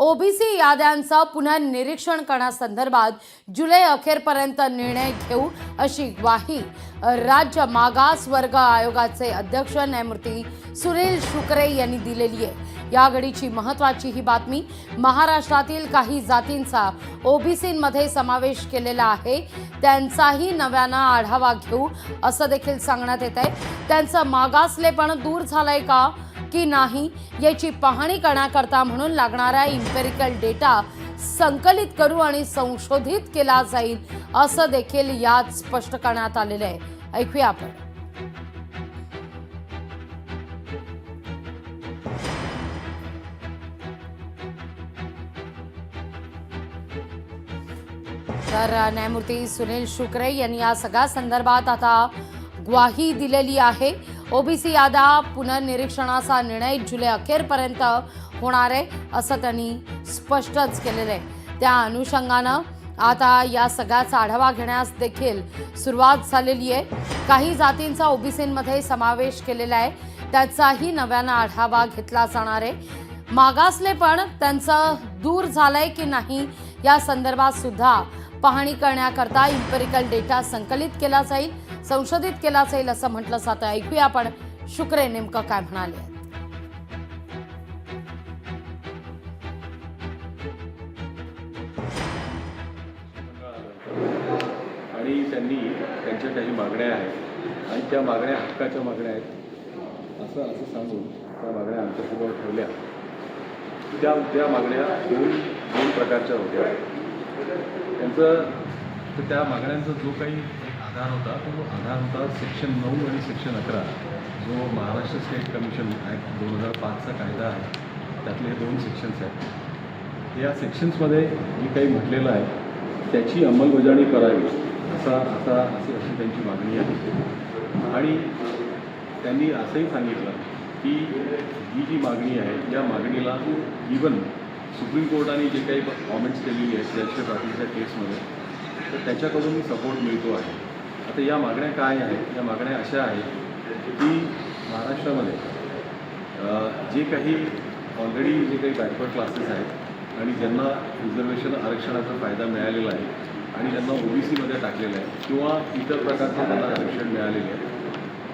OBC याद्यांचं पुनर्निरीक्षण करण्यासंदर्भात जुलै अखेरपर्यंत निर्णय घेऊ अशी ग्वाही राज्य मागास वर्ग आयोगाचे अध्यक्ष न्यायमूर्ती सुनील शुक्रे यांनी दिलेली आहे। या घडीची महत्त्वाची ही बातमी, महाराष्ट्रातील काही जातींचा ओबीसींमध्ये समावेश केलेला आहे, त्यांचाही नव्यानं आढावा घेऊ असं देखील सांगण्यात येत आहे। त्यांचं मागासलेपण दूर झालंय का की नाही याची पाहणी करण्याकरता म्हणून लागणारा इम्पेरिकल डेटा संकलित करू आणि संशोधित केला जाईल असं देखील यात स्पष्ट करण्यात आलेलं आहे। ऐकूया आपण। तर न्यायमूर्ती सुनील शुक्रे यांनी या सगळ्या संदर्भात आता ग्वाही दिलेली आहे। ओबीसी याद्या पुनर्निरीक्षणाचा निर्णय जुलै अखेरपर्यंत होणार आहे असं त्यांनी स्पष्टच केलेलं आहे। त्या अनुषंगानं आता या सगळ्याचा आढावा घेण्यास देखील सुरुवात झालेली आहे। काही जातींचा ओबीसींमध्ये समावेश केलेला आहे, त्याचाही नव्यानं आढावा घेतला जाणार आहे। मागासलेपण त्यांचं दूर झालंय की नाही या संदर्भात सुद्धा पाहणी करण्याकरता इम्पेरिकल डेटा संकलित केला जाईल, संशोधित केला जाईल असं म्हटलं जातं। ऐकूया आपण शुक्रे नेमकं काय म्हणाले। आणि त्यांनी त्यांच्या काही मागण्या आहेत आणि त्या मागण्या हक्काच्या मागण्या आहेत असं सांगून त्या मागण्या आमच्यासमोर ठेवल्या। त्या मागण्या दोन प्रकारच्या होत्या। त्या मागण्यांचा जो काही आधार होता तो आधार होता सेक्शन 9 आणि सेक्शन 11 जो महाराष्ट्र स्टेट कमिशन ॲक्ट 2005चा कायदा आहे, त्यातले हे 2 सेक्शन्स आहेत। या सेक्शन्समध्ये जे काही म्हटलेलं आहे त्याची अंमलबजावणी करावी अशी त्यांची मागणी आहे। आणि त्यांनी असंही सांगितलं की ही जी मागणी आहे या मागणीला इवन सुप्रीम कोर्टाने जे काही कॉमेंट्स केलेली आहेत जयश्री पाटीलच्या केसमध्ये तर त्याच्याकडूनही सपोर्ट मिळतो आहे। आता या मागण्या काय आहेत? या मागण्या अशा आहेत की महाराष्ट्रामध्ये जे काही ऑलरेडी जे काही बॅकवर्ड क्लासेस आहेत आणि ज्यांना रिझर्वेशन आरक्षणाचा फायदा मिळालेला आहे आणि ज्यांना ओबीसीमध्ये टाकलेलं आहे किंवा इतर प्रकारचे त्यांना आरक्षण मिळालेले आहे,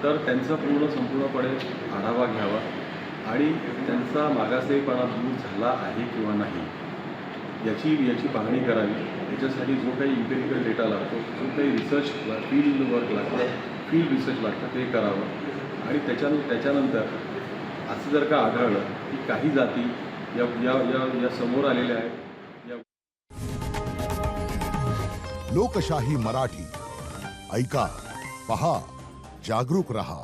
तर त्यांचा संपूर्णपणे आढावा घ्यावा आणि त्यांचा मागासलेपणा दूर झाला आहे किंवा नाही याची पाहणी करावी। याच्यासाठी जो काही इम्पेरिकल डेटा लागतो, जो काही रिसर्च फील्ड वर्क लागतं, फील्ड रिसर्च लागतं ते करावं। आणि त्याच्यानंतर असं जर का आढळलं की काही जाती या समोर आलेल्या आहेत। लोकशाही मराठी ऐका, पहा, जागरूक रहा।